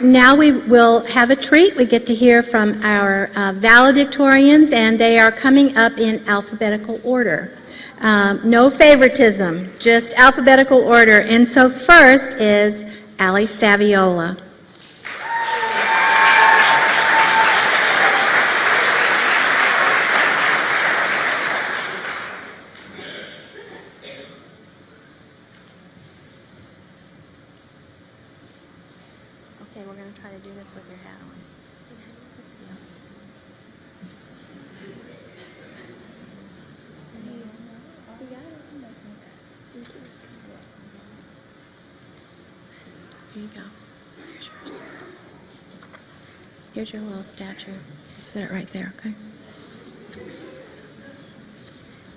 Now we will have a treat. We get to hear from our valedictorians, and they are coming up in alphabetical order. No favoritism, just alphabetical order. And so first is Allie Saviola. Okay, we're going to try to do this with your hat on. Here you go. Here's yours. Here's your little statue. You sit it right there, okay?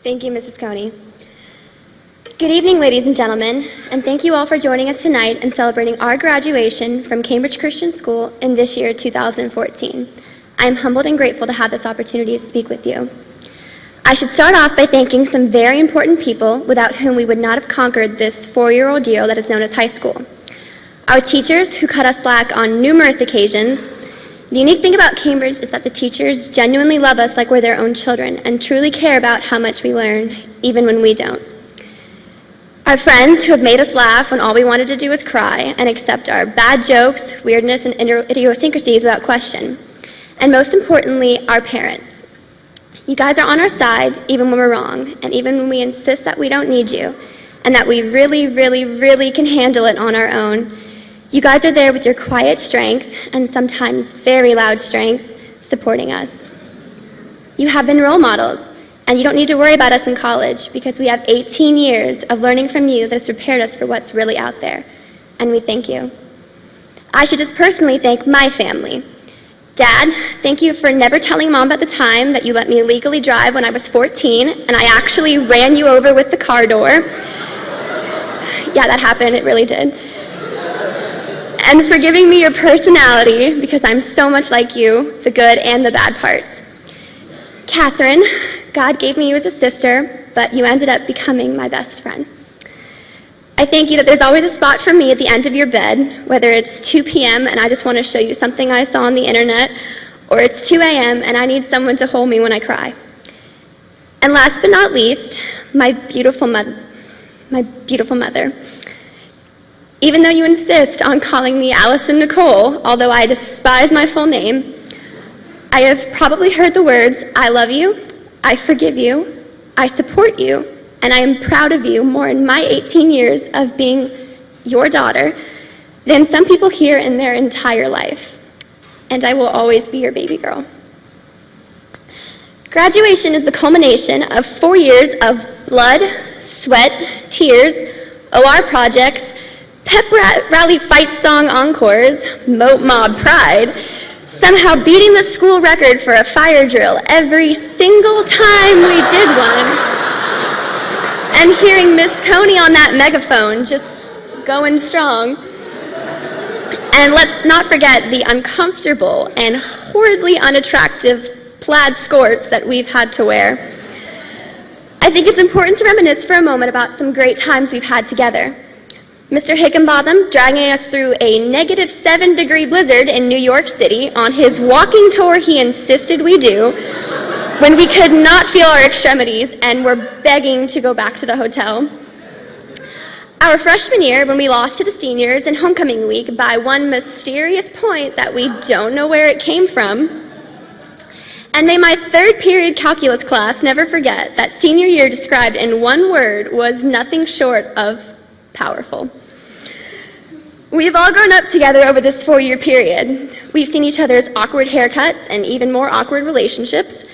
Thank you, Mrs. Coney. Good evening, ladies and gentlemen, and thank you all for joining us tonight and celebrating our graduation from Cambridge Christian School in this year, 2014. I am humbled and grateful to have this opportunity to speak with you. I should start off by thanking some very important people without whom we would not have conquered this four-year ordeal that is known as high school. Our teachers, who cut us slack on numerous occasions. The unique thing about Cambridge is that the teachers genuinely love us like we're their own children and truly care about how much we learn, even when we don't. Our friends, who have made us laugh when all we wanted to do was cry and accept our bad jokes, weirdness, and idiosyncrasies without question. And most importantly, our parents. You guys are on our side even when we're wrong, and even when we insist that we don't need you, and that we really, really, really can handle it on our own. You guys are there with your quiet strength, and sometimes very loud strength, supporting us. You have been role models, and you don't need to worry about us in college because we have 18 years of learning from you that has prepared us for what's really out there, and we thank you. I should just personally thank my family. Dad, thank you for never telling Mom at the time that you let me legally drive when I was 14, and I actually ran you over with the car door. Yeah, that happened, it really did. And for giving me your personality, because I'm so much like you, the good and the bad parts. Catherine, God gave me you as a sister, but you ended up becoming my best friend. I thank you that there's always a spot for me at the end of your bed, whether it's 2 p.m. and I just want to show you something I saw on the internet, or it's 2 a.m. and I need someone to hold me when I cry. And last but not least, my beautiful mother. Even though you insist on calling me Allison Nicole, although I despise my full name, I have probably heard the words, I love you, I forgive you, I support you, and I am proud of you more in my 18 years of being your daughter than some people hear in their entire life. And I will always be your baby girl. Graduation is the culmination of 4 years of blood, sweat, tears, OR projects, pep rally fight song encores, moat mob pride, somehow beating the school record for a fire drill every single time we did one, and hearing Miss Coney on that megaphone just going strong. And let's not forget the uncomfortable and horridly unattractive plaid skirts that we've had to wear. I think it's important to reminisce for a moment about some great times we've had together. Mr. Higginbotham dragging us through a -7-degree blizzard in New York City on his walking tour he insisted we do when we could not feel our extremities and were begging to go back to the hotel. Our freshman year when we lost to the seniors in homecoming week by one mysterious point that we don't know where it came from. And may my third period calculus class never forget that senior year described in one word was nothing short of powerful. We've all grown up together over this 4-year period. We've seen each other's awkward haircuts and even more awkward relationships,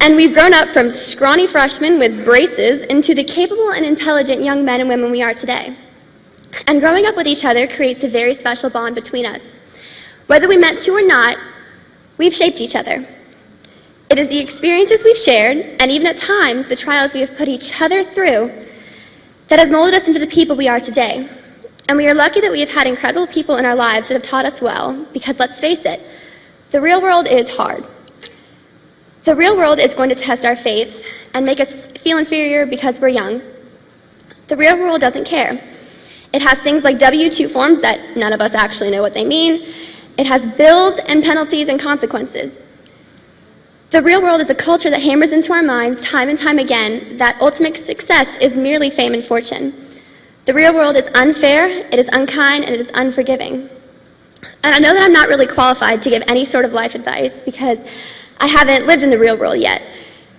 and we've grown up from scrawny freshmen with braces into the capable and intelligent young men and women we are today. And growing up with each other creates a very special bond between us. Whether we meant to or not, we've shaped each other. It is the experiences we've shared, and even at times the trials we have put each other through, that has molded us into the people we are today. And we are lucky that we have had incredible people in our lives that have taught us well, because let's face it, the real world is hard. The real world is going to test our faith and make us feel inferior because we're young. The real world doesn't care. It has things like W-2 forms that none of us actually know what they mean, It has bills and penalties and consequences. The real world is a culture that hammers into our minds time and time again that ultimate success is merely fame and fortune. The real world is unfair, it is unkind, and it is unforgiving. And I know that I'm not really qualified to give any sort of life advice because I haven't lived in the real world yet.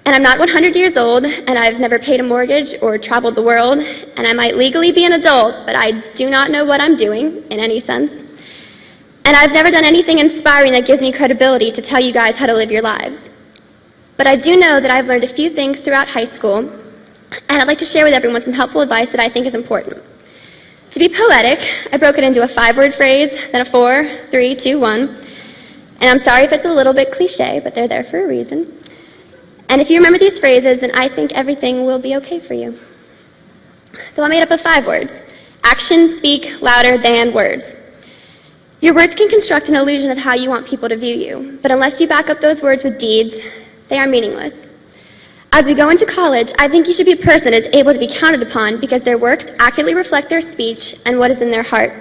And I'm not 100 years old, and I've never paid a mortgage or traveled the world, and I might legally be an adult, but I do not know what I'm doing in any sense. And I've never done anything inspiring that gives me credibility to tell you guys how to live your lives. But I do know that I've learned a few things throughout high school, and I'd like to share with everyone some helpful advice that I think is important. To be poetic, I broke it into a 5-word phrase, then a 4, 3, 2, 1. And I'm sorry if it's a little bit cliche, but they're there for a reason. And if you remember these phrases, then I think everything will be okay for you. Though I'm made up of 5 words. Actions speak louder than words. Your words can construct an illusion of how you want people to view you, but unless you back up those words with deeds, they are meaningless. As we go into college, I think you should be a person that is able to be counted upon because their works accurately reflect their speech and what is in their heart.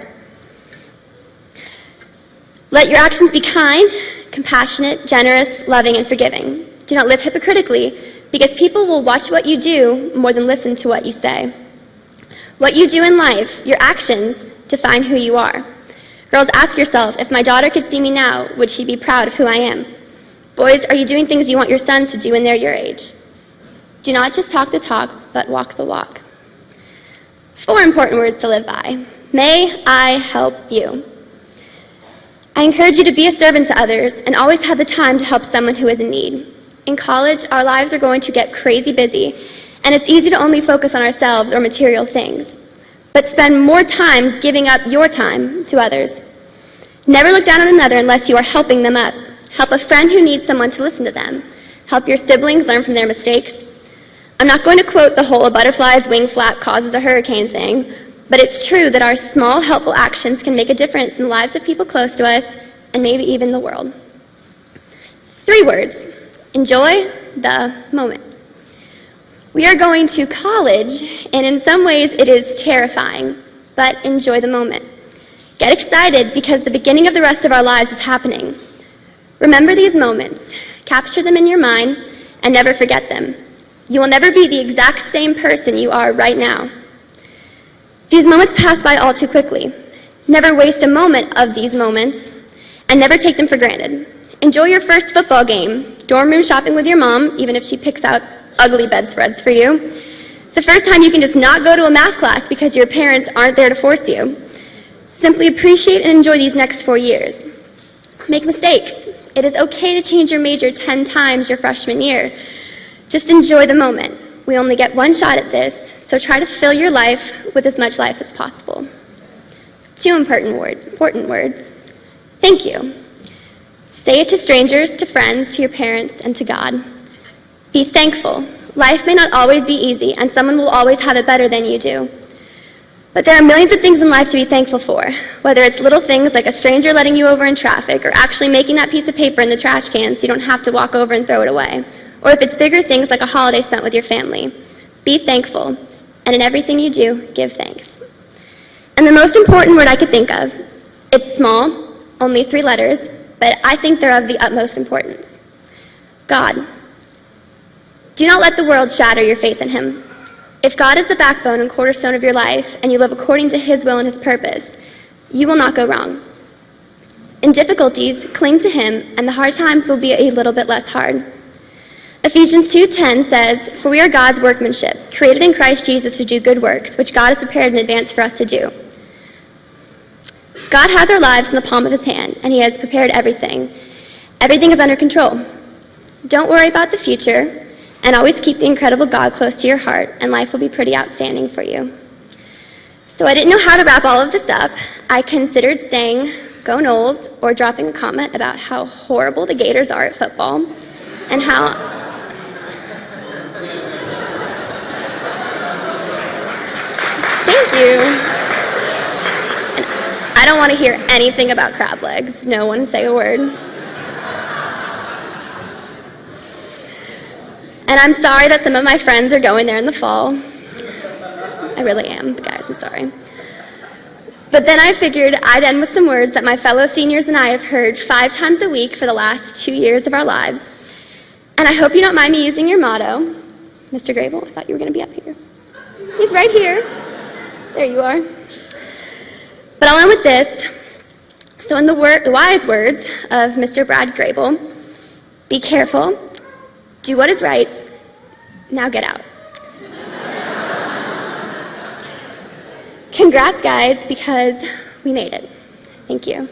Let your actions be kind, compassionate, generous, loving, and forgiving. Do not live hypocritically, because people will watch what you do more than listen to what you say. What you do in life, your actions, define who you are. Girls, ask yourself, if my daughter could see me now, would she be proud of who I am? Boys, are you doing things you want your sons to do when they're your age? Do not just talk the talk, but walk the walk. 4 important words to live by. May I help you? I encourage you to be a servant to others and always have the time to help someone who is in need. In college, our lives are going to get crazy busy, and it's easy to only focus on ourselves or material things. But spend more time giving up your time to others. Never look down on another unless you are helping them up. Help a friend who needs someone to listen to them. Help your siblings learn from their mistakes. I'm not going to quote the whole "a butterfly's wing flap causes a hurricane" thing, but it's true that our small, helpful actions can make a difference in the lives of people close to us and maybe even the world. 3 words. Enjoy the moment. We are going to college, and in some ways it is terrifying, but enjoy the moment. Get excited because the beginning of the rest of our lives is happening. Remember these moments, capture them in your mind, and never forget them. You will never be the exact same person you are right now. These moments pass by all too quickly. Never waste a moment of these moments, and never take them for granted. Enjoy your first football game, dorm room shopping with your mom, even if she picks out ugly bedspreads for you. The first time you can just not go to a math class because your parents aren't there to force you. Simply appreciate and enjoy these next 4 years. Make mistakes. It is okay to change your major 10 times your freshman year. Just enjoy the moment. We only get one shot at this, so try to fill your life with as much life as possible. 2 important words. Thank you. Say it to strangers, to friends, to your parents, and to God. Be thankful. Life may not always be easy, and someone will always have it better than you do. But there are millions of things in life to be thankful for, whether it's little things like a stranger letting you over in traffic, or actually making that piece of paper in the trash can so you don't have to walk over and throw it away, or if it's bigger things like a holiday spent with your family. Be thankful, and in everything you do, give thanks. And the most important word I could think of, it's small, only 3 letters, but I think they're of the utmost importance. God. Do not let the world shatter your faith in Him. If God is the backbone and cornerstone of your life, and you live according to His will and His purpose, you will not go wrong. In difficulties, cling to Him, and the hard times will be a little bit less hard. Ephesians 2:10 says, "For we are God's workmanship, created in Christ Jesus to do good works, which God has prepared in advance for us to do." God has our lives in the palm of His hand, and He has prepared everything. Everything is under control. Don't worry about the future, and always keep the incredible God close to your heart, and life will be pretty outstanding for you. So I didn't know how to wrap all of this up. I considered saying, "Go Noles," or dropping a comment about how horrible the Gators are at football, and how... Thank you. I don't want to hear anything about crab legs. No one say a word. And I'm sorry that some of my friends are going there in the fall. I really am, guys, I'm sorry. But then I figured I'd end with some words that my fellow seniors and I have heard 5 times a week for the last 2 years of our lives. And I hope you don't mind me using your motto. Mr. Grable, I thought you were going to be up here. He's right here. There you are. But I'll end with this. So in the wise words of Mr. Brad Grable, be careful, do what is right, now get out. Congrats, guys, because we made it. Thank you.